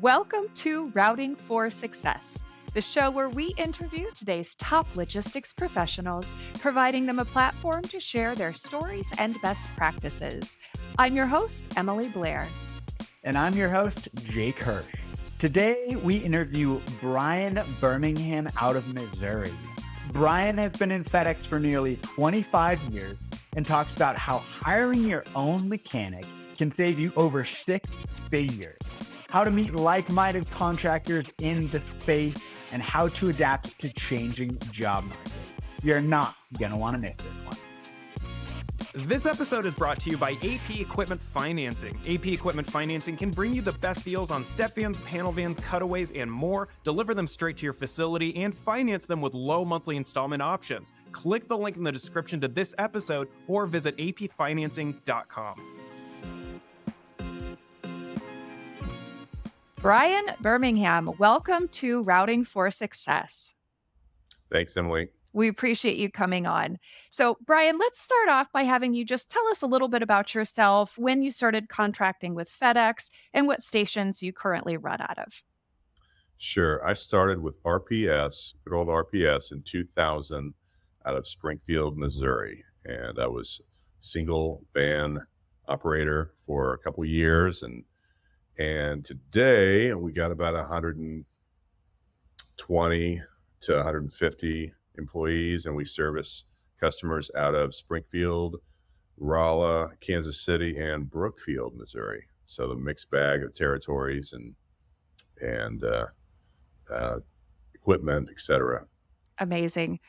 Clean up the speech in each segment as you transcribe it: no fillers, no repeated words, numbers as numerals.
Welcome to Routing for Success, the show where we interview today's top logistics professionals, providing them a platform to share their stories and best practices. I'm your host, Emily Blair. And I'm your host, Jake Hirsch. Today, we interview Brian Birmingham out of Missouri. Brian has been in FedEx for nearly 25 years and talks about how hiring your own mechanic can save you over 6 figures, how to meet like-minded contractors in the space, and how to adapt to changing job markets. You're not going to want to miss this one. This episode is brought to you by AP Equipment Financing. AP Equipment Financing can bring you the best deals on step vans, panel vans, cutaways, and more, deliver them straight to your facility, and finance them with low monthly installment options. Click the link in the description to this episode or visit apfinancing.com. Brian Birmingham, welcome to Routing for Success. Thanks, Emily. We appreciate you coming on. So, Brian, let's start off by having you just tell us a little bit about yourself, when you started contracting with FedEx, and what stations you currently run out of. Sure. I started with RPS, good old RPS, in 2000 out of Springfield, Missouri. And I was single van operator for a couple of years. And today we got about 120 to 150 employees, and we service customers out of Springfield, Rolla, Kansas City, and Brookfield, Missouri. So the mixed bag of territories and equipment, et cetera. Amazing.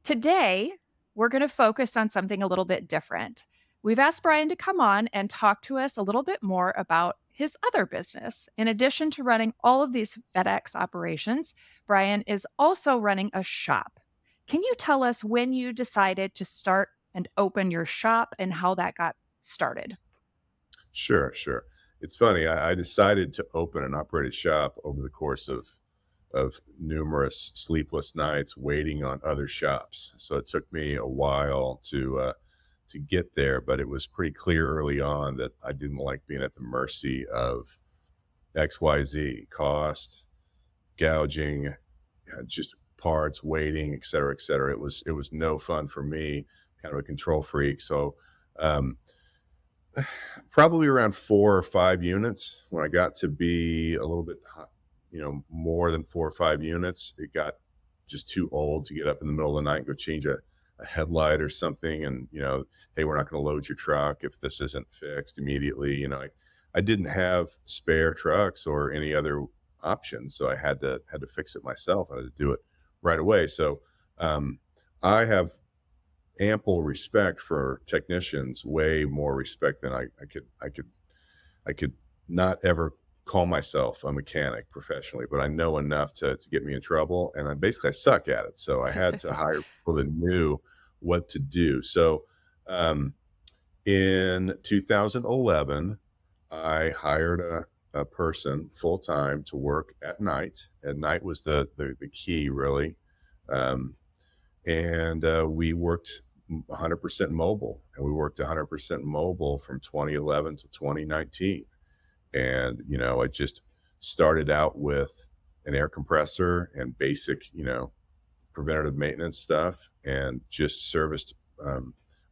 Today, we're going to focus on something a little bit different. We've asked Brian to come on and talk to us a little bit more about his other business. In addition to running all of these FedEx operations, Brian is also running a shop. Can you tell us when you decided to start and open your shop and how that got started? Sure. It's funny. I decided to open and operate a shop over the course of numerous sleepless nights waiting on other shops. So it took me a while to get there, but it was pretty clear early on that I didn't like being at the mercy of XYZ, cost, gouging, just parts, waiting, et cetera, et cetera. It was no fun for me, kind of a control freak. So probably around 4 or 5 units, when I got to be a little bit, more than 4 or 5 units, it got just too old to get up in the middle of the night and go change a headlight or something. And, hey, we're not going to load your truck if this isn't fixed immediately. I didn't have spare trucks or any other options. So I had to fix it myself. I had to do it right away. So I have ample respect for technicians, way more respect than I could not ever call myself a mechanic professionally, but I know enough to get me in trouble. And I suck at it. So I had to hire people that knew what to do. So in 2011, I hired a person full-time to work at night. At night was the key, really. We worked 100% mobile, and we worked 100% mobile from 2011 to 2019. And, I just started out with an air compressor and basic, preventative maintenance stuff, and just serviced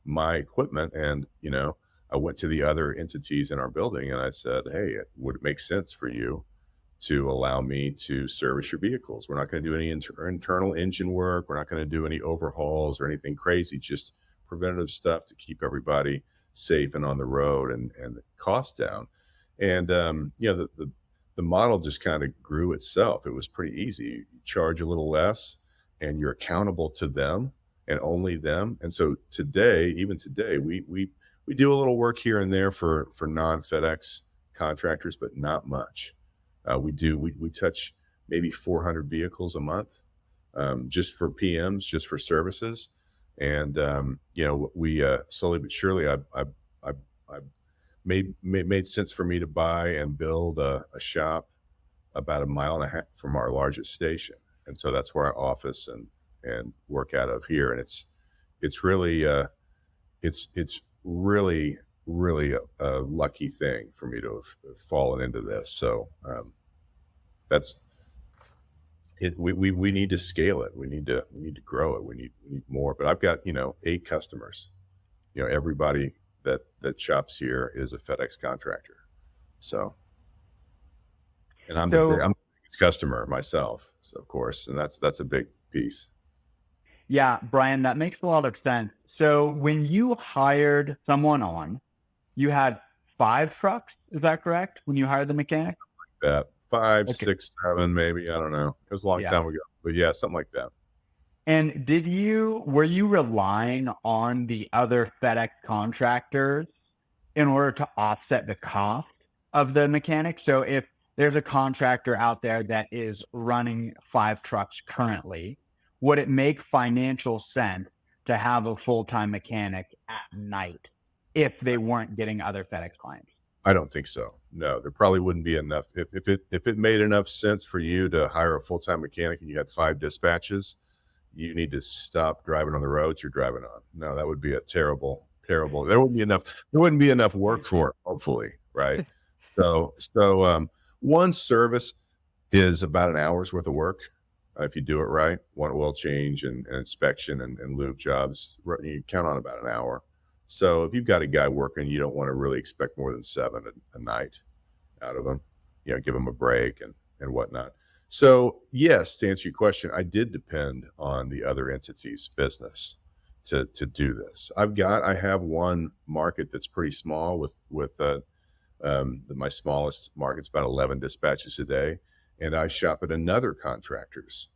my equipment. And, I went to the other entities in our building and I said, hey, would it make sense for you to allow me to service your vehicles? We're not going to do any internal engine work. We're not going to do any overhauls or anything crazy, just preventative stuff to keep everybody safe and on the road and the cost down. And, the model just kind of grew itself. It was pretty easy. You charge a little less and you're accountable to them and only them. And so even today, we do a little work here and there for non-FedEx contractors, but not much. We touch maybe 400 vehicles a month, just for PMs, just for services. And, we slowly but surely, I made sense for me to buy and build a shop about 1.5 miles from our largest station. And so that's where I office and work out of here. And it's really really a lucky thing for me to have fallen into this. So That's it. We need to scale it. We need to grow it. We need more. But I've got, 8 customers. Everybody that shops here is a FedEx contractor. So, and So, I'm the biggest customer myself, so of course, and that's a big piece. yeah, Brian, that makes a lot of sense. So, when you hired someone on, you had 5 trucks. Is that correct? When you hired the mechanic? That 5, Okay. 6, 7, maybe, I don't know. It was a long Yeah. time ago, but yeah, something like that. And were you relying on the other FedEx contractors in order to offset the cost of the mechanic? So if there's a contractor out there that is running 5 trucks currently, would it make financial sense to have a full-time mechanic at night if they weren't getting other FedEx clients? I don't think so. No, there probably wouldn't be enough. If it made enough sense for you to hire a full-time mechanic and you had 5 dispatches, you need to stop driving on the roads you're driving on. No, that would be a terrible. There wouldn't be enough work for it, hopefully, right? So one service is about an hour's worth of work if you do it right. One oil change and inspection and lube jobs, you count on about an hour. So if you've got a guy working, you don't want to really expect more than 7 a night out of him. Give him a break and whatnot. So yes, to answer your question, I did depend on the other entity's business to do this. I have one market that's pretty small with my smallest market's about 11 dispatches a day, and I shop at another contractor's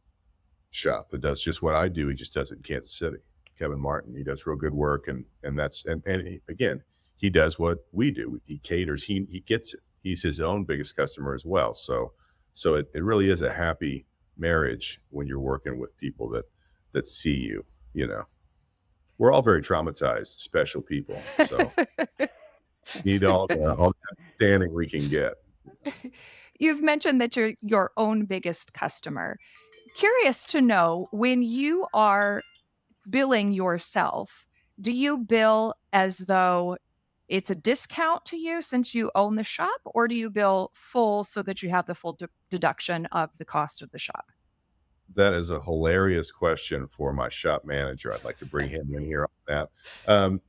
shop that does just what I do. He just does it in Kansas City. Kevin Martin. He does real good work, and again, he does what we do. He caters. He gets it. He's his own biggest customer as well. So it really is a happy marriage when you're working with people that see you. We're all very traumatized, special people. So need all the understanding we can get. You've mentioned that you're your own biggest customer. Curious to know, when you are billing yourself, do you bill as though it's a discount to you since you own the shop, or do you bill full so that you have the full deduction of the cost of the shop? That is a hilarious question for my shop manager. I'd like to bring him in here on that.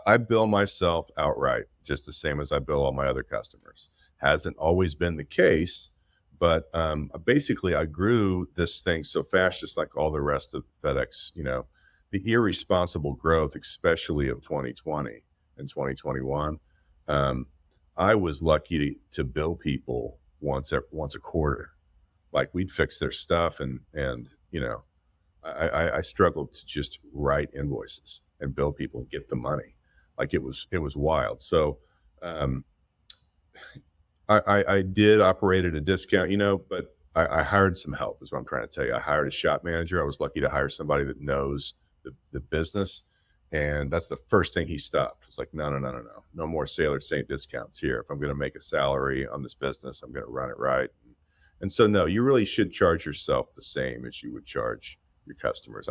I bill myself outright, just the same as I bill all my other customers. Hasn't always been the case, but basically I grew this thing so fast, just like all the rest of FedEx. The irresponsible growth, especially of 2020 and 2021. I was lucky to bill people once a quarter. Like we'd fix their stuff, and I struggled to just write invoices and bill people and get the money. Like it was wild. So um, I did operate at a discount, but I hired some help, is what I'm trying to tell you. I hired a shop manager. I was lucky to hire somebody that knows the business. And that's the first thing he stopped. It's like, no, no, no, no, no. No more Sailor Saint discounts here. If I'm going to make a salary on this business, I'm going to run it right. And so, no, you really should charge yourself the same as you would charge your customers.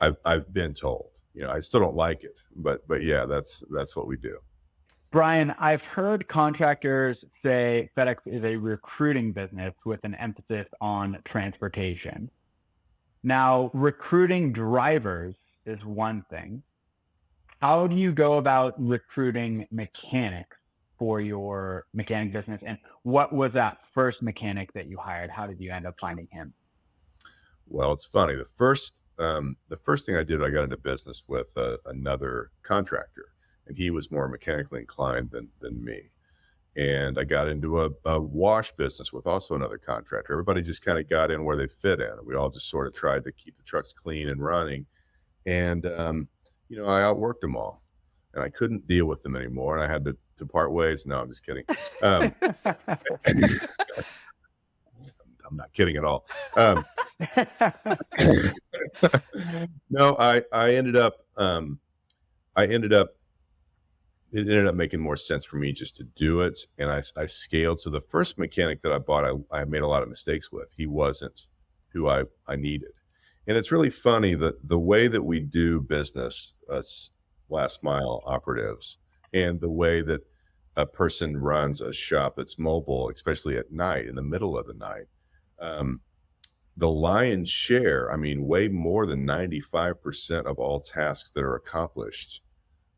I've been told. I still don't like it, but yeah, that's what we do. Brian, I've heard contractors say FedEx is a recruiting business with an emphasis on transportation. Now, recruiting drivers is one thing. How do you go about recruiting mechanics for your mechanic business? And what was that first mechanic that you hired? How did you end up finding him? Well, it's funny. The first thing I did, I got into business with another contractor, and he was more mechanically inclined than me. And I got into a wash business with also another contractor. Everybody just kind of got in where they fit in. We all just sort of tried to keep the trucks clean and running. And I outworked them all, and I couldn't deal with them anymore. And I had to part ways. No, I'm just kidding. Um, I'm not kidding at all. No, I ended up I ended up it ended up making more sense for me just to do it, and I scaled. So the first mechanic that I bought, I made a lot of mistakes with. He wasn't who I needed, and it's really funny that the way that we do business, us last mile operatives, and the way that a person runs a shop that's mobile, especially at night, in the middle of the night, um, the lion's share, I mean, way more than 95% of all tasks that are accomplished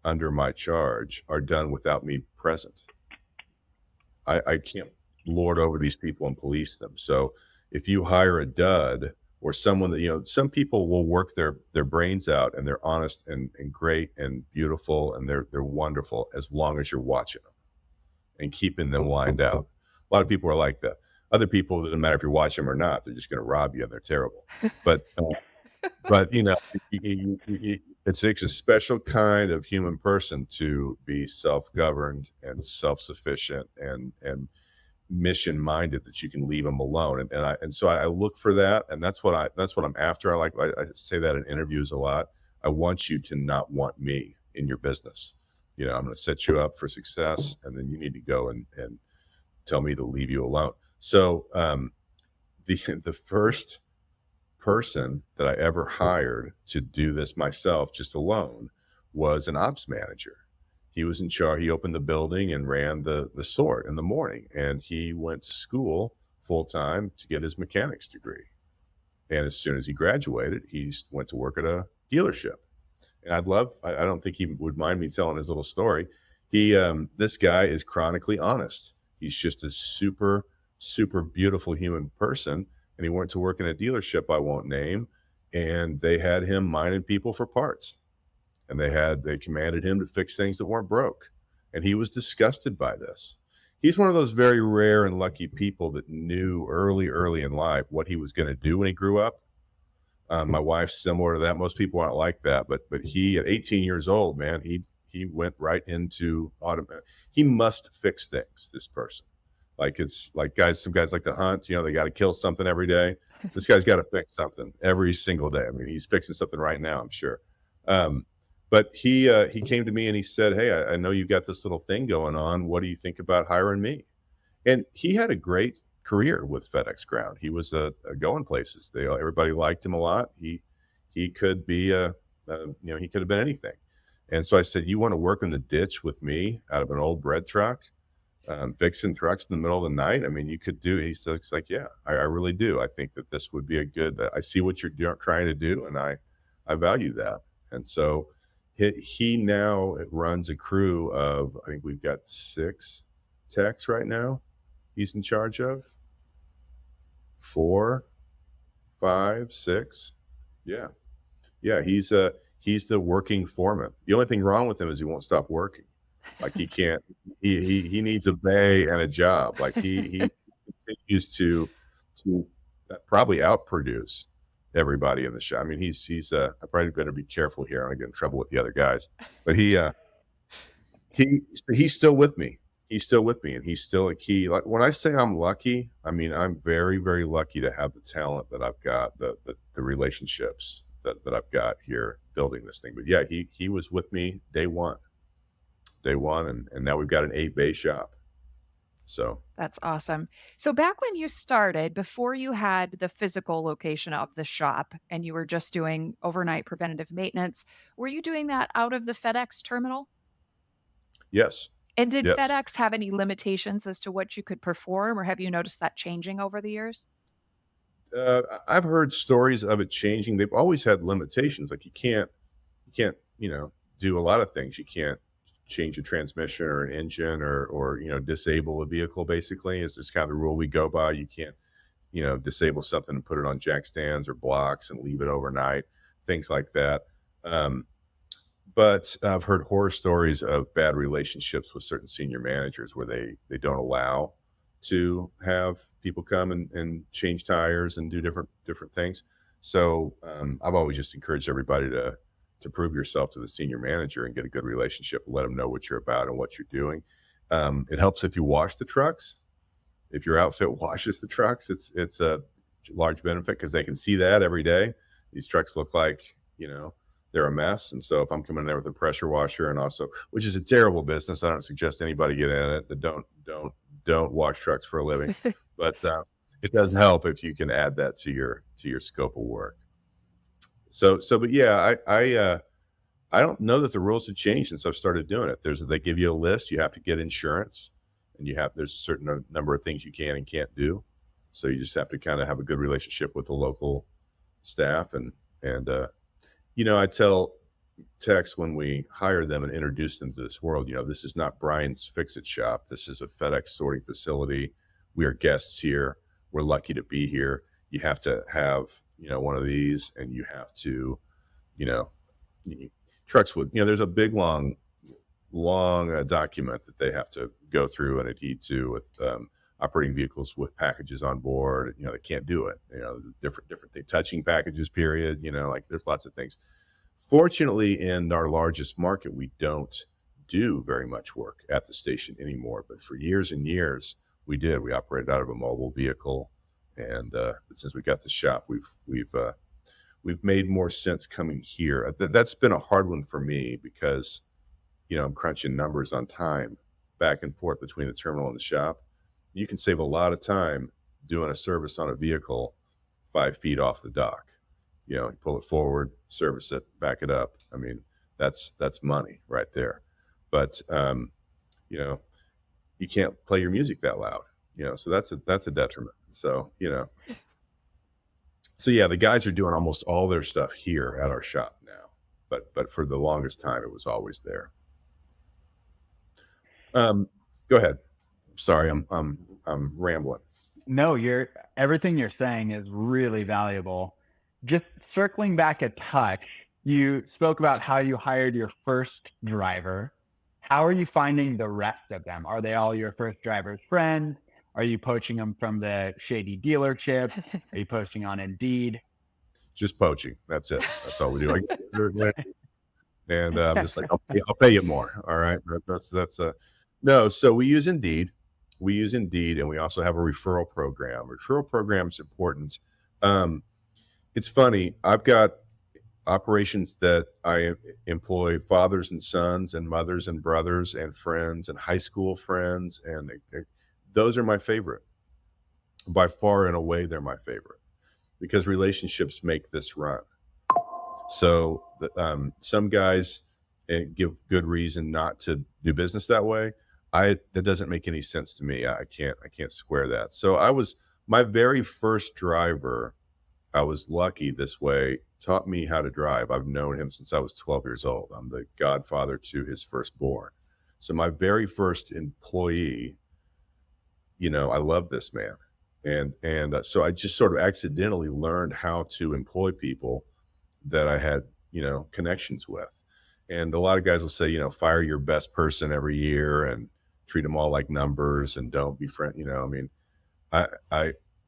under my charge are done without me present. I can't lord over these people and police them. So if you hire a dud or someone that, some people will work their brains out and they're honest and great and beautiful and they're wonderful as long as you're watching them and keeping them lined out. A lot of people are like that. Other people, it doesn't matter if you're watching them or not, they're just going to rob you and they're terrible. But it takes a special kind of human person to be self-governed and self-sufficient and mission-minded that you can leave them alone. So I look for that, and that's what I'm after. I say that in interviews a lot. I want you to not want me in your business. I'm going to set you up for success, and then you need to go and tell me to leave you alone. So the first person that I ever hired to do this myself, just alone, was an ops manager. He was in charge. He opened the building and ran the sort in the morning, and he went to school full time to get his mechanics degree. And as soon as he graduated, he went to work at a dealership. And I don't think he would mind me telling his little story. This guy is chronically honest. He's just a super, super beautiful human person. And he went to work in a dealership I won't name, and they had him mining people for parts. And they commanded him to fix things that weren't broke. And he was disgusted by this. He's one of those very rare and lucky people that knew early in life what he was going to do when he grew up. My wife's similar to that. Most people aren't like that, but he, at 18 years old, man, he went right into automatic. He must fix things, this person. Like, it's like some guys like to hunt, they got to kill something every day. This guy's got to fix something every single day. I mean, he's fixing something right now, I'm sure. But he came to me and he said, "Hey, I know you got this little thing going on. What do you think about hiring me?" And he had a great career with FedEx Ground. He was going places. Everybody liked him a lot. He could be he could have been anything. And so I said, "You want to work in the ditch with me out of an old bread truck, fixing trucks in the middle of the night? I mean, you could do." He said, "It's like, yeah, I really do. I think that this would be a good. I see what you're trying to do, and I value that." And so he now runs a crew of, I think we've got 6 techs right now. He's in charge of 4, 5, 6. Yeah. Yeah. He's the working foreman. The only thing wrong with him is he won't stop working. Like, he can't, he needs a bay and a job. Like, he continues to probably outproduce everybody in the shop. I mean, he's I probably better be careful here. I don't get in trouble with the other guys, but he's still with me. He's still with me, and he's still a key. Like, when I say I'm lucky, I mean, I'm very, very lucky to have the talent that I've got, the relationships that I've got here building this thing. But yeah, he was with me day one, and now we've got an 8-bay shop. So That's awesome. So back when you started, before you had the physical location of the shop and you were just doing overnight preventative maintenance, were you doing that out of the FedEx terminal? yes, And did yes. FedEx have any limitations as to what you could perform, or have you noticed that changing over the years? I've heard stories of it changing. They've always had limitations. Like, you can't, do a lot of things. You can't change a transmission or an engine or disable a vehicle. Basically, is kind of the rule we go by. You can't, disable something and put it on jack stands or blocks and leave it overnight, things like that. But I've heard horror stories of bad relationships with certain senior managers where they don't allow to have people come and change tires and do different things. So I've always just encouraged everybody to prove yourself to the senior manager and get a good relationship. Let them know what you're about and what you're doing. It helps if you wash the trucks. If your outfit washes the trucks, it's a large benefit because they can see that every day. These trucks look like, they're a mess. And so if I'm coming in there with a pressure washer, and also, which is a terrible business, I don't suggest anybody get in it. That don't wash trucks for a living. But it does help if you can add that to your scope of work. But yeah, I don't know that the rules have changed since I've started doing it. They give you a list, you have to get insurance, and there's a certain number of things you can and can't do. So you just have to kind of have a good relationship with the local staff. And I tell techs when we hire them and introduce them to this world, this is not Brian's Fix-It shop. This is a FedEx sorting facility. We are guests here. We're lucky to be here. You have to have, one of these, and you have to, you know, trucks would, there's a big, long document that they have to go through and adhere to with operating vehicles with packages on board. They can't do it. Different things, touching packages, period. Like there's lots of things. Fortunately, in our largest market, we don't do very much work at the station anymore. But for years and years, we did. We operated out of a mobile vehicle, and since we got the shop, we've made more sense coming here. That's been a hard one for me because I'm crunching numbers on time back and forth between the terminal and the shop. You can save a lot of time doing a service on a vehicle 5 feet off the dock. You pull it forward, service it, back it up. I mean, that's money right there. But you can't play your music that loud. So that's a detriment. So yeah, the guys are doing almost all their stuff here at our shop now. But for the longest time, it was always there. Go ahead. Sorry, I'm rambling. No, everything you're saying is really valuable. Just circling back a touch, you spoke about how you hired your first driver. How are you finding the rest of them? Are they all your first driver's friends? Are you poaching them from the shady dealership? Are you posting on Indeed? Just poaching. That's it. That's all we do. And I'm just like, I'll pay you more. All right. No. So we use Indeed. And we also have a referral program. Referral program is important. It's funny. I've got operations that I employ fathers and sons and mothers and brothers and friends and high school friends. And those are my favorite. By far and away, they're my favorite because relationships make this run. So some guys give good reason not to do business that way. That doesn't make any sense to me. I can't square that. So my very first driver, I was lucky this way, taught me how to drive. I've known him since I was 12 years old. I'm the godfather to his firstborn. So my very first employee, I love this man. And so I just sort of accidentally learned how to employ people that I had, connections with. And a lot of guys will say, fire your best person every year and treat them all like numbers and don't be friend. I mean,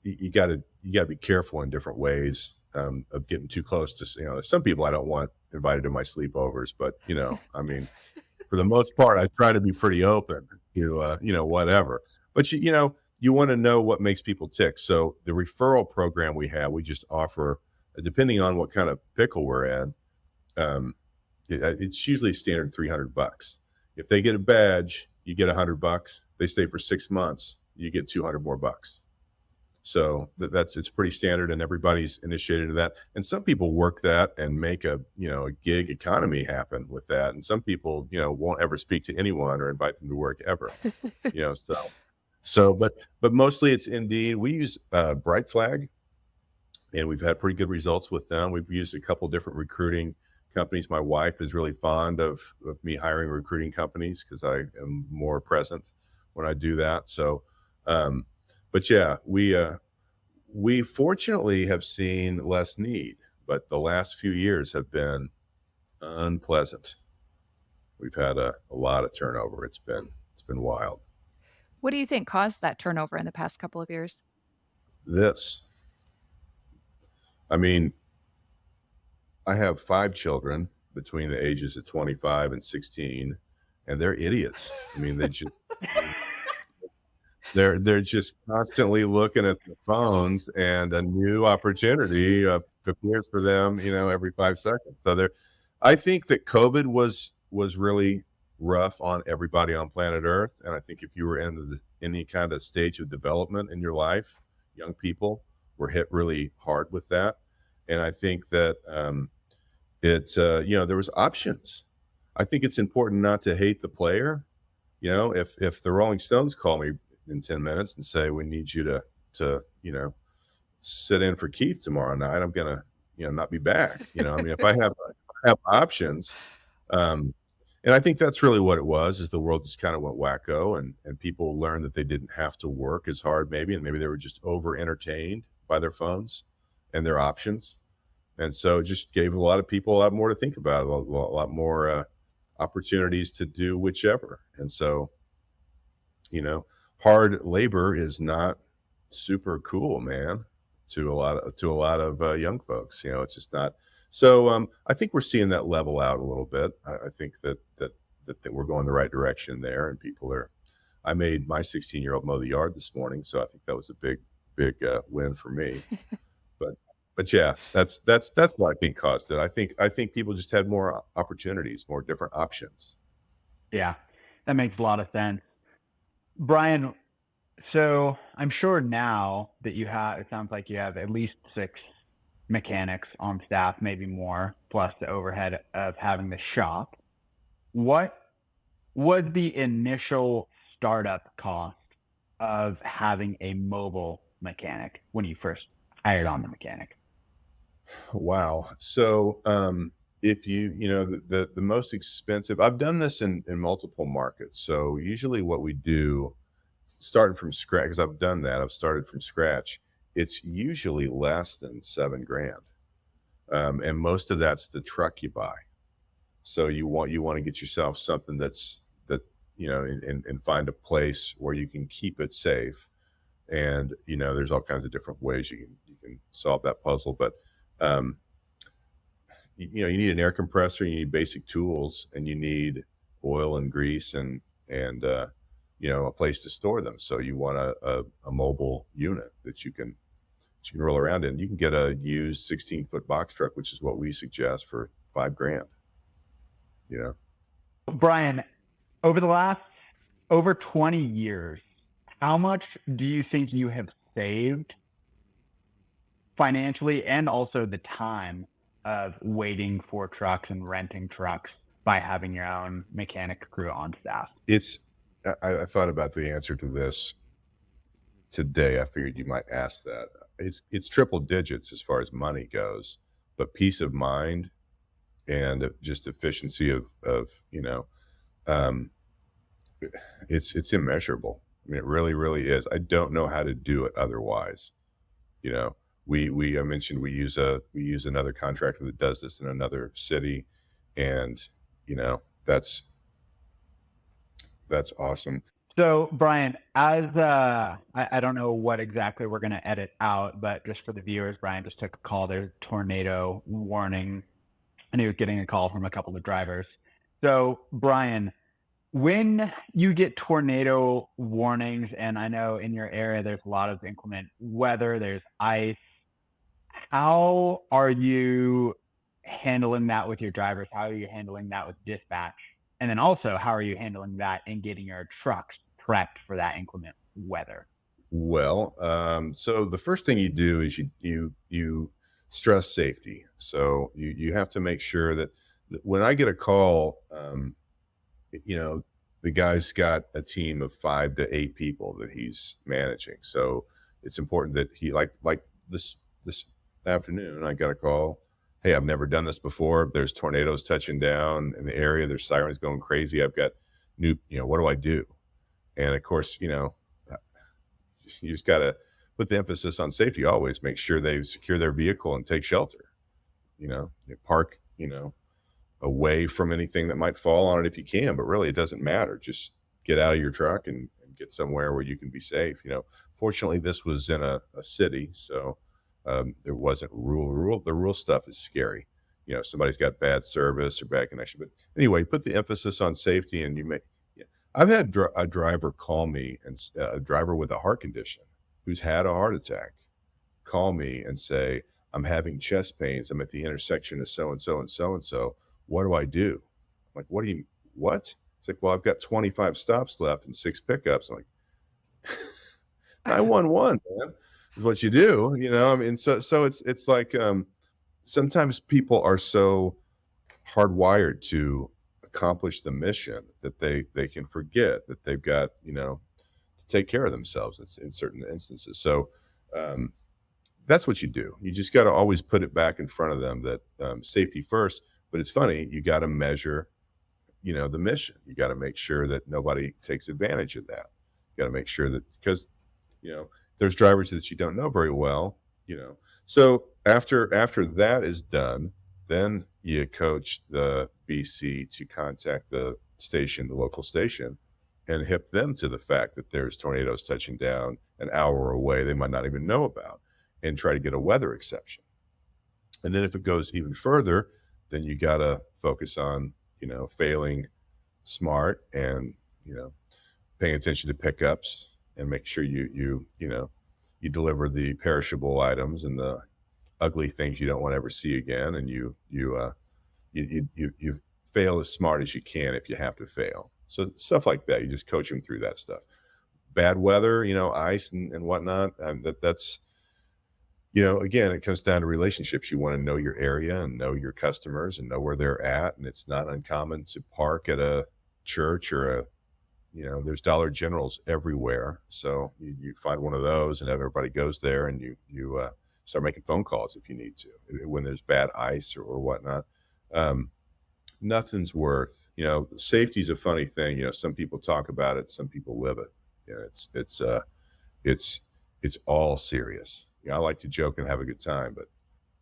you got to be careful in different ways of getting too close to. There's some people I don't want invited to my sleepovers, but I mean, for the most part, I try to be pretty open to whatever. But you want to know what makes people tick. So the referral program we have, we just offer, depending on what kind of pickle we're in, it's usually standard $300. If they get a badge, you get $100. They stay for 6 months, you get 200 more bucks. So it's pretty standard, and everybody's initiated that. And some people work that and make a gig economy happen with that. And some people won't ever speak to anyone or invite them to work ever. But mostly it's Indeed. We use Bright Flag, and we've had pretty good results with them. We've used a couple different recruiting companies. My wife is really fond of me hiring recruiting companies because I am more present when I do that. So, but yeah, we fortunately have seen less need, but the last few years have been unpleasant. We've had a lot of turnover. It's been wild. What do you think caused that turnover in the past couple of years? I mean, I have 5 children between the ages of 25 and 16, and they're idiots. I mean, they're just constantly looking at their phones, and a new opportunity appears for them, every 5 seconds. So I think that COVID was really rough on everybody on planet Earth, and I think if you were in any kind of stage of development in your life, young people were hit really hard with that. And I think that It's, there was options. I think it's important not to hate the player. If the Rolling Stones call me in 10 minutes and say, "We need you to sit in for Keith tomorrow night," I'm gonna, not be back. I mean, if I have options, um, and I think that's really what it was, is the world just kind of went wacko, and people learned that they didn't have to work as hard maybe, and maybe they were just over entertained by their phones and their options. And so it just gave a lot of people a lot more to think about, a lot more opportunities to do whichever. And so, you know, hard labor is not super cool, man, to a lot of young folks. It's just not. So I think we're seeing that level out a little bit. I think that we're going the right direction there, and people are. I made my 16-year-old mow the yard this morning, so I think that was a big win for me. But but yeah, that's what I think caused it. I think people just had more opportunities, more different options. Yeah, that makes a lot of sense. Brian, so I'm sure now that it sounds like you have at least 6 mechanics on staff, maybe more, plus the overhead of having the shop. What would the initial startup cost of having a mobile mechanic when you first hired on the mechanic? Wow. So, if the most expensive, I've done this in multiple markets. So usually what we do, starting from scratch, because I've done that, I've started from scratch. It's usually less than 7 grand, and most of that's the truck you buy. So you want to get yourself something and find a place where you can keep it safe. And there's all kinds of different ways you can solve that puzzle, but um, you need an air compressor, you need basic tools, and you need oil and grease and a place to store them. So you want a mobile unit that you can roll around in. You can get a used 16-foot box truck, which is what we suggest, for 5 grand. You know, Brian, over the last over 20 years, how much do you think you have saved financially and also the time of waiting for trucks and renting trucks by having your own mechanic crew on staff? it's I thought about the answer to this today. I figured you might ask that. It's triple digits as far as money goes, but peace of mind and just efficiency of um, it's immeasurable. I mean, it really, really is. I don't know how to do it otherwise. You know, I mentioned we use another contractor that does this in another city, and that's awesome. So, Brian, I don't know what exactly we're going to edit out, but just for the viewers, Brian just took a call. There's tornado warning, and he was getting a call from a couple of drivers. So, Brian, when you get tornado warnings, and I know in your area there's a lot of inclement weather, there's ice, how are you handling that with your drivers? How are you handling that with dispatch? And then also, how are you handling that and getting your trucks prepped for that inclement weather? Well, so the first thing you do is you stress safety. So you have to make sure that when I get a call, you know, the guy's got a team of 5 to 8 people that he's managing. So it's important that he, like this afternoon, I got a call. Hey, I've never done this before. There's tornadoes touching down in the area. There's sirens going crazy. I've got what do I do? And of course, you just got to put the emphasis on safety always. Make sure they secure their vehicle and take shelter. They park, away from anything that might fall on it if you can, but really it doesn't matter. Just get out of your truck and get somewhere where you can be safe. Fortunately, this was in a city, so there wasn't the rule stuff is scary. Somebody's got bad service or bad connection. But anyway, put the emphasis on safety, and yeah. I've had a driver call me, and a driver with a heart condition who's had a heart attack call me and say, I'm having chest pains. I'm at the intersection of so and so and so and so. What do I do? I'm like, what? It's like, well, I've got 25 stops left and 6 pickups. I'm like, 911, man, is what you do. I mean, so it's like sometimes people are so hardwired to accomplish the mission that they can forget that they've got, to take care of themselves in certain instances. So um, that's what you do. You just got to always put it back in front of them that safety first. But it's funny, you got to measure, the mission. You got to make sure that nobody takes advantage of that. You got to make sure that because you know there's drivers that you don't know very well. So after that is done, then you coach the BC to contact the station, the local station, and hip them to the fact that there's tornadoes touching down an hour away they might not even know about, and try to get a weather exception. And then if it goes even further, then you got to focus on, failing smart and, paying attention to pickups and make sure you deliver the perishable items and the ugly things you don't want to ever see again. And you fail as smart as you can if you have to fail. So stuff like that, you just coach them through that stuff. Bad weather, ice and whatnot. That's again, it comes down to relationships. You want to know your area and know your customers and know where they're at. And it's not uncommon to park at a church or there's Dollar Generals everywhere. So you find one of those and everybody goes there, and you start making phone calls if you need to, when there's bad ice or whatnot. Nothing's worth, safety's a funny thing. Some people talk about it, some people live it. It's all serious. I like to joke and have a good time, but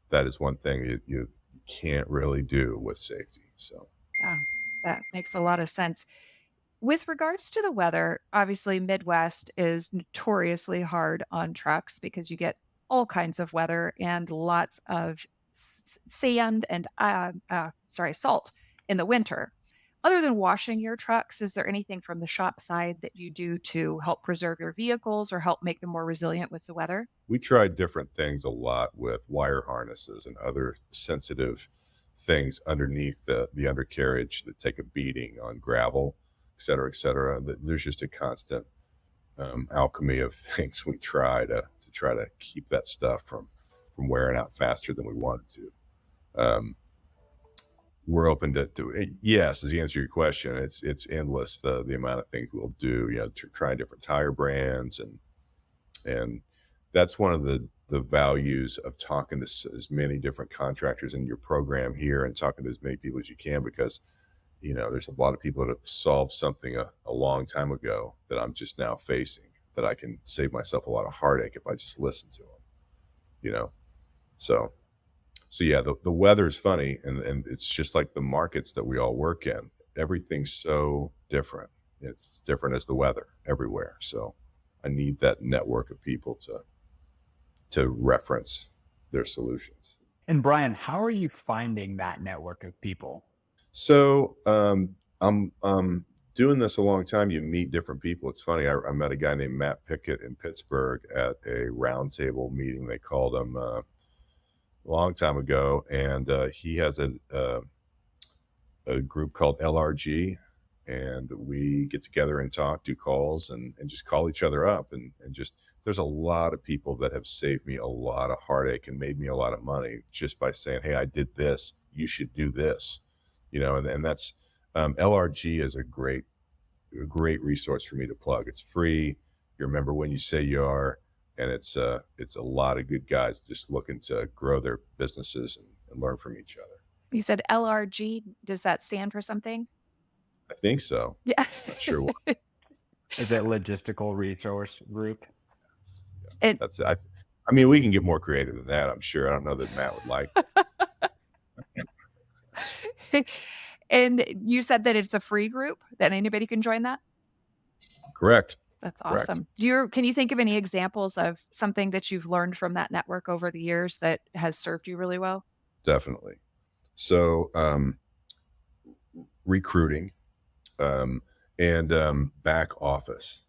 that is one thing you can't really do with safety. So Yeah, that makes a lot of sense. With regards to the weather, obviously Midwest is notoriously hard on trucks because you get all kinds of weather and lots of sand and salt in the winter. Other than washing your trucks, is there anything from the shop side that you do to help preserve your vehicles or help make them more resilient with the weather? we tried different things a lot with wire harnesses and other sensitive things underneath the undercarriage that take a beating on gravel, et cetera, et cetera. There's just a constant alchemy of things we try to keep that stuff from wearing out faster than we wanted to. Um, we're open to yes, as the answer to your question, it's endless the amount of things we'll do. Trying different tire brands and that's one of the values of talking to as many different contractors in your program here and talking to as many people as you can, because there's a lot of people that have solved something a long time ago that I'm just now facing, that I can save myself a lot of heartache if I just listen to them, you know? So, so yeah, the weather is funny, and it's just like the markets that we all work in. Everything's so different. It's different as the weather everywhere. So I need that network of people to reference their solutions. And Brian, how are you finding that network of people? So I'm doing this a long time. You meet different people. It's funny. I met a guy named Matt Pickett in Pittsburgh at a roundtable meeting. They called him a long time ago, and he has a group called LRG, and we get together and talk, do calls, and just call each other up, and just there's a lot of people that have saved me a lot of heartache and made me a lot of money just by saying, hey, I did this, you should do this, and that's LRG is a great resource for me to plug. It's free. You remember when you say you are, and it's a lot of good guys just looking to grow their businesses and learn from each other. You said LRG. Does that stand for something? I think so. Yeah. Not sure what. Is it logistical resource group? It, That's it. I mean, we can get more creative than that, I'm sure. I don't know that Matt would like. and you said that it's a free group, that anybody can join that? Correct. That's Correct. awesome. Can you think of any examples of something that you've learned from that network over the years that has served you really well? Definitely. So recruiting and back office.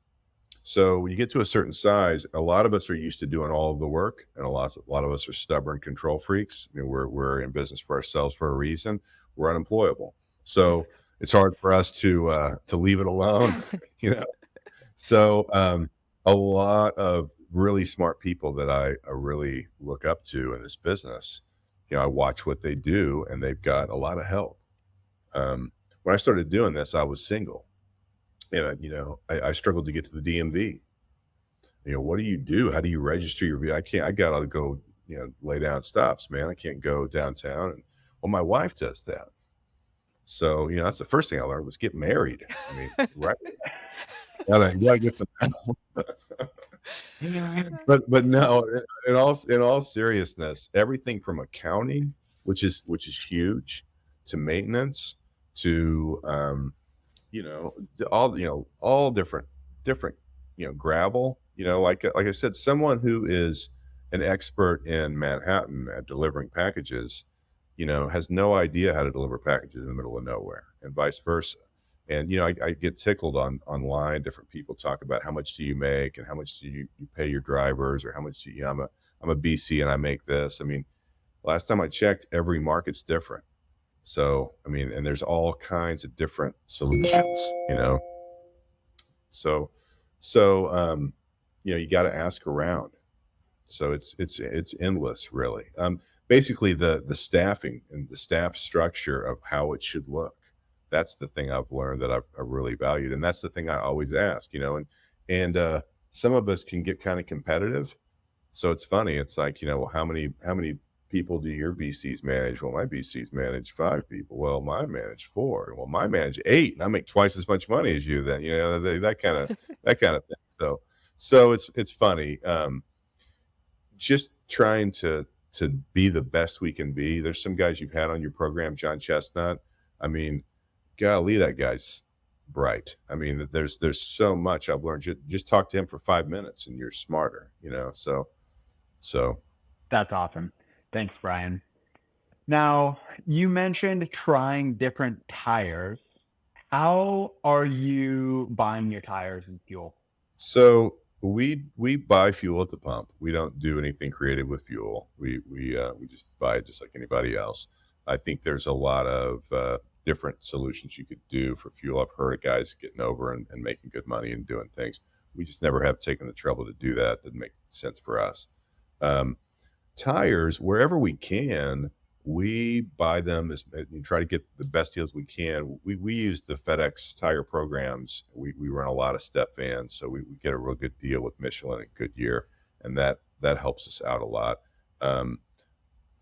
So when you get to a certain size, a lot of us are used to doing all of the work, and a lot of us are stubborn control freaks. I mean, we're in business for ourselves for a reason. We're unemployable, so it's hard for us to leave it alone, So a lot of really smart people that I really look up to in this business, I watch what they do, and they've got a lot of help. When I started doing this, I was single, and I struggled to get to the DMV. What do you do? How do you register your vehicle? I can't. I gotta go. Lay down stops, man. I can't go downtown. And well, my wife does that. So that's the first thing I learned was get married. I mean, right? You gotta get some. But no, in all seriousness, everything from accounting, which is huge, to maintenance, to all different gravel. Like I said, someone who is an expert in Manhattan at delivering packages, has no idea how to deliver packages in the middle of nowhere, and vice versa. And I get tickled online. Different people talk about how much do you make and how much do you pay your drivers, or how much do I'm a BC and I make this. I mean, last time I checked, every market's different. So I mean, and there's all kinds of different solutions. You know, so you got to ask around. So it's endless, really. Basically, the staffing and the staff structure of how it should look. That's the thing I've learned that I've really valued, and that's the thing I always ask. And some of us can get kind of competitive. So it's funny. It's like, well, how many people do your BCs manage? Well, my BCs manage 5 people. Well, mine manage 4. Well, mine manage 8, and I make twice as much money as you. Then that kind of thing. So it's funny. Just trying to be the best we can be. There's some guys you've had on your program, John Chestnut. I mean, golly, that guy's bright. I mean, there's so much I've learned. Just talk to him for 5 minutes and you're smarter. So That's awesome. Thanks, Brian. Now, you mentioned trying different tires. How are you buying your tires and fuel? So we buy fuel at the pump. We don't do anything creative with fuel. We just buy it just like anybody else. I think there's a lot of different solutions you could do for fuel. I've heard of guys getting over and making good money and doing things. We just never have taken the trouble to do that. Didn't make sense for us. Tires, wherever we can, we buy them and try to get the best deals we can. We use the FedEx tire programs. We run a lot of step vans, so we get a real good deal with Michelin and Goodyear, and that helps us out a lot.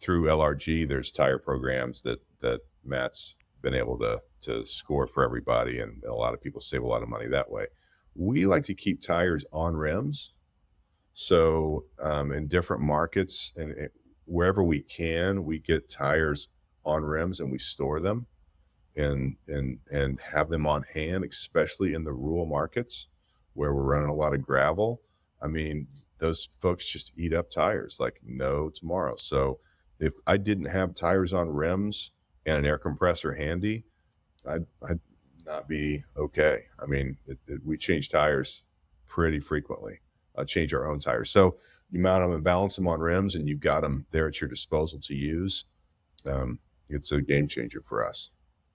Through LRG, there's tire programs that Matt's been able to score for everybody, and a lot of people save a lot of money that way. We like to keep tires on rims. So in different markets and wherever we can, we get tires on rims and we store them and have them on hand, especially in the rural markets where we're running a lot of gravel. I mean, those folks just eat up tires like no tomorrow. So if I didn't have tires on rims and an air compressor handy, I'd not be okay. I mean, we change tires pretty frequently. Change our own tires. So you mount them and balance them on rims, and you've got them there at your disposal to use. It's a game changer for us.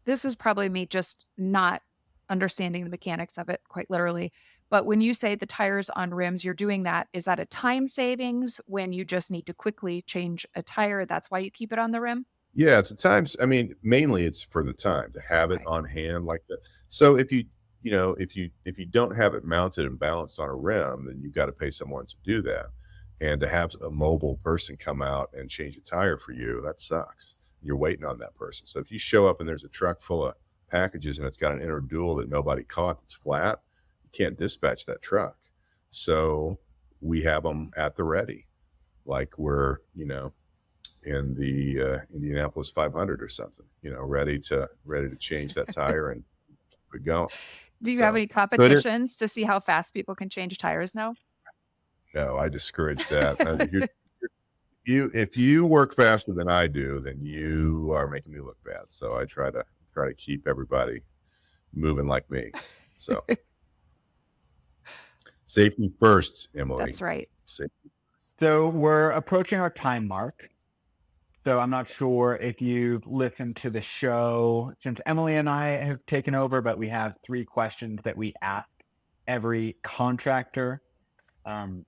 This is probably me just not understanding the mechanics of it quite literally. But when you say the tires on rims, you're doing that. Is that a time savings when you just need to quickly change a tire? That's why you keep it on the rim? Yeah, it's at times. I mean, mainly it's for the time to have it Okay. on hand like that. So if you don't have it mounted and balanced on a rim, then you've got to pay someone to do that. And to have a mobile person come out and change a tire for you, that sucks. You're waiting on that person. So if you show up and there's a truck full of packages and it's got an inner dual that nobody caught that's flat, you can't dispatch that truck. So we have them at the ready, like we're in the Indianapolis 500 or something, ready to change that tire and keep it going. Do you have So, any but competitions to see how fast people can change tires now? no, I discourage that. If you work faster than I do, then you are making me look bad. So I try to keep everybody moving like me. So safety first, Emily. That's right. Safety. So we're approaching our time mark. So I'm not sure if you've listened to the show since Emily and I have taken over, but we have 3 questions that we ask every contractor.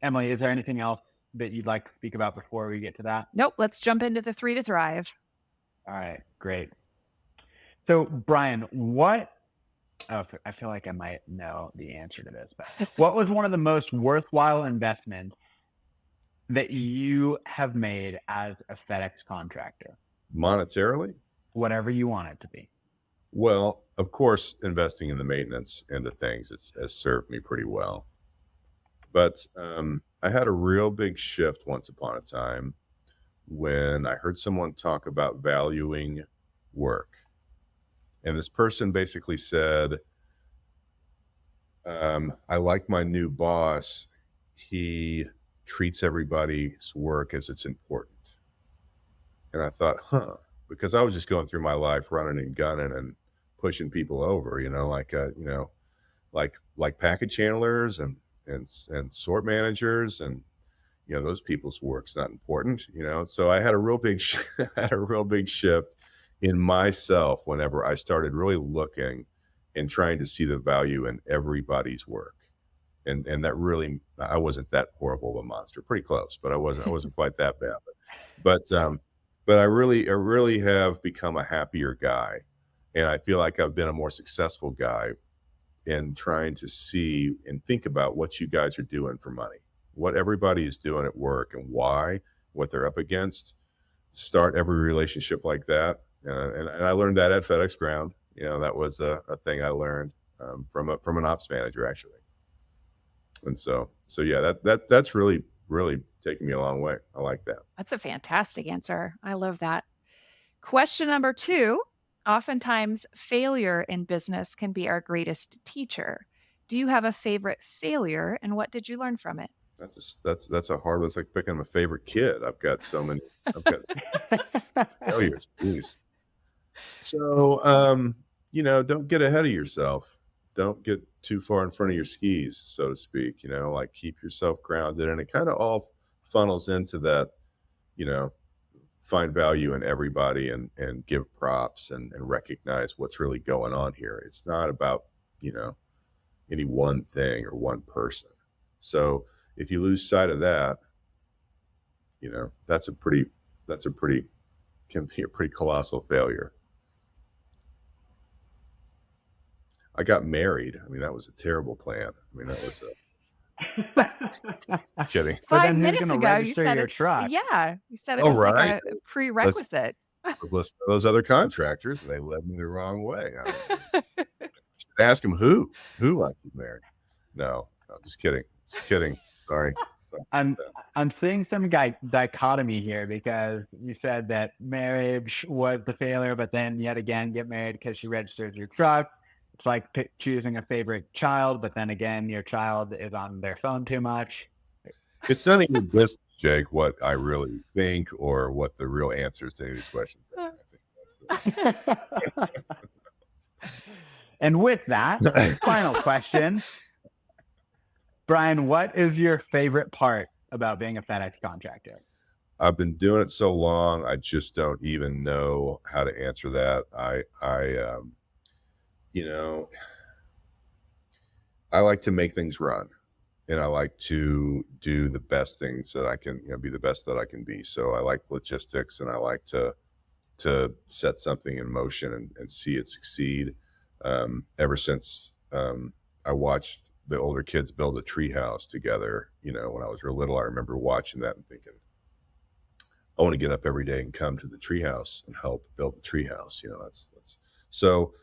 Emily, is there anything else that you'd like to speak about before we get to that? Nope. Let's jump into the 3 to thrive. All right, great. So, Brian, I feel like I might know the answer to this, but what was one of the most worthwhile investments that you have made as a FedEx contractor? Monetarily? Whatever you want it to be. Well, of course, investing in the maintenance into things has served me pretty well. But I had a real big shift once upon a time when I heard someone talk about valuing work. And this person basically said, I like my new boss. He treats everybody's work as it's important. And I thought, huh, because I was just going through my life running and gunning and pushing people over, like package handlers and sort managers, and those people's work's not important. So I had a real big had a real big shift in myself whenever I started really looking and trying to see the value in everybody's work. And that really, I wasn't that horrible of a monster, pretty close, but I wasn't quite that bad. But I really have become a happier guy, and I feel like I've been a more successful guy in trying to see and think about what you guys are doing for money, what everybody is doing at work and why, what they're up against. Start every relationship like that. And I learned that at FedEx Ground. That was a thing I learned from an ops manager, actually. And so yeah, that's really taken me a long way. I like that. That's a fantastic answer. I love that. Question number 2. Oftentimes, failure in business can be our greatest teacher. Do you have a favorite failure, and what did you learn from it? That's a hard one. It's like picking a favorite kid. I've got so many. I've got so many failures. Jeez. So don't get ahead of yourself. Don't get too far in front of your skis, so to speak. Like keep yourself grounded, and it kind of all funnels into that. You know, find value in everybody and give props and recognize what's really going on here. It's not about any one thing or one person. So if you lose sight of that, that's a pretty can be a pretty colossal failure. I got married. I mean, that was a terrible plan. I mean, that was kidding. But 5 then who's minutes gonna ago, you register said your it. truck? Yeah, you said it Oh, was like right. a prerequisite. Listen to those other contractors, and they led me the wrong way. Ask them who I keep married. No, just kidding. Just kidding. Sorry. I'm seeing some dichotomy here because you said that marriage was the failure, but then yet again get married because she registered your truck. It's like choosing a favorite child, but then again, your child is on their phone too much. It's none of your business, Jake, what I really think or what the real answers to any of these questions are. I think that's And with that, final question. Brian, what is your favorite part about being a FedEx contractor? I've been doing it so long, I just don't even know how to answer that. I like to make things run, and I like to do the best things that I can, be the best that I can be. So I like logistics, and I like to set something in motion and see it succeed. Ever since I watched the older kids build a treehouse together, when I was real little, I remember watching that and thinking, I want to get up every day and come to the treehouse and help build the treehouse. That's so.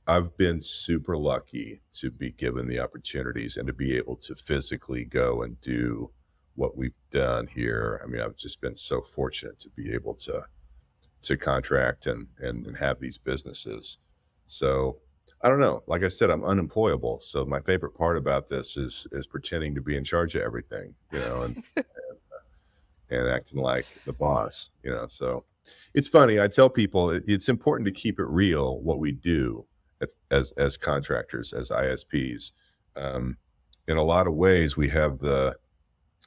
I've been super lucky to be given the opportunities and to be able to physically go and do what we've done here. I mean, I've just been so fortunate to be able to contract and have these businesses. So I don't know. Like I said, I'm unemployable. So my favorite part about this is pretending to be in charge of everything, and acting like the boss, So it's funny. I tell people it's important to keep it real what we do as contractors, as ISPs. In a lot of ways, we have the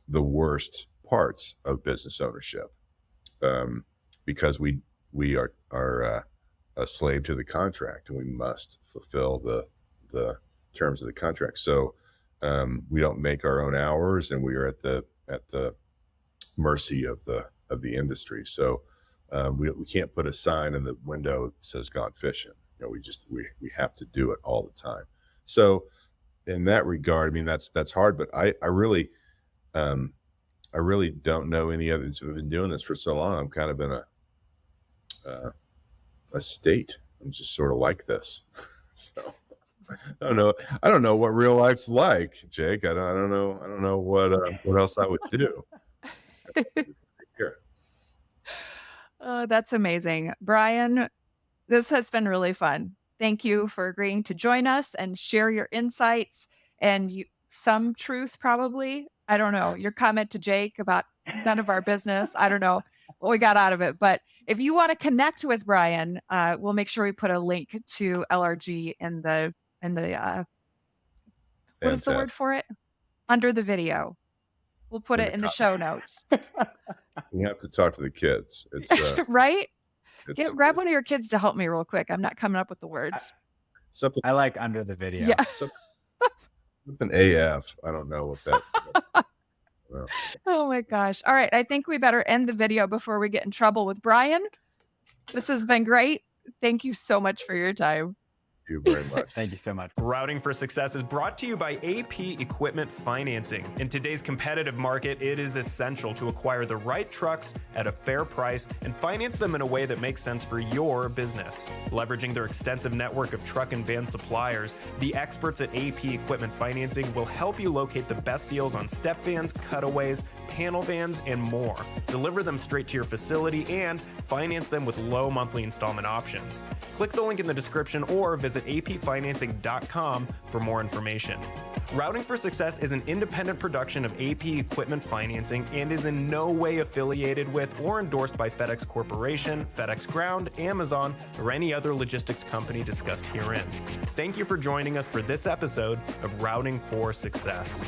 worst parts of business ownership, because we are a slave to the contract, and we must fulfill the terms of the contract. So we don't make our own hours, and we are at the mercy of the industry. So We can't put a sign in the window that says "Gone fishing." You know, we have to do it all the time. So in that regard, I mean, that's hard. But I really don't know any others who have been doing this for so long. I'm kind of in a state. I'm just sort of like this. So I don't know. I don't know what real life's like, Jake. I don't know. I don't know what else I would do. Here. Oh, that's amazing. Brian, this has been really fun. Thank you for agreeing to join us and share your insights and some truth, probably. I don't know. Your comment to Jake about none of our business. I don't know what we got out of it. But if you want to connect with Brian, we'll make sure we put a link to LRG in the what is the word for it? Under the video. We'll put it in the show notes. You have to talk to the kids. It's right? Grab one of your kids to help me real quick. I'm not coming up with the words. Something I like under the video. Yeah. Something AF. I don't know what that. Well, Oh my gosh. All right. I think we better end the video before we get in trouble with Brian. This has been great. Thank you so much for your time. thank you very much. Thank you so much. Routing for Success is brought to you by AP Equipment Financing. In today's competitive market, it is essential to acquire the right trucks at a fair price and finance them in a way that makes sense for your business. Leveraging their extensive network of truck and van suppliers, the experts at AP Equipment Financing will help you locate the best deals on step vans, cutaways, panel vans, and more. Deliver them straight to your facility and finance them with low monthly installment options. Click the link in the description or visit apfinancing.com for more information. Routing for Success is an independent production of AP Equipment Financing and is in no way affiliated with or endorsed by FedEx Corporation, FedEx Ground, Amazon, or any other logistics company discussed herein. Thank you for joining us for this episode of Routing for Success.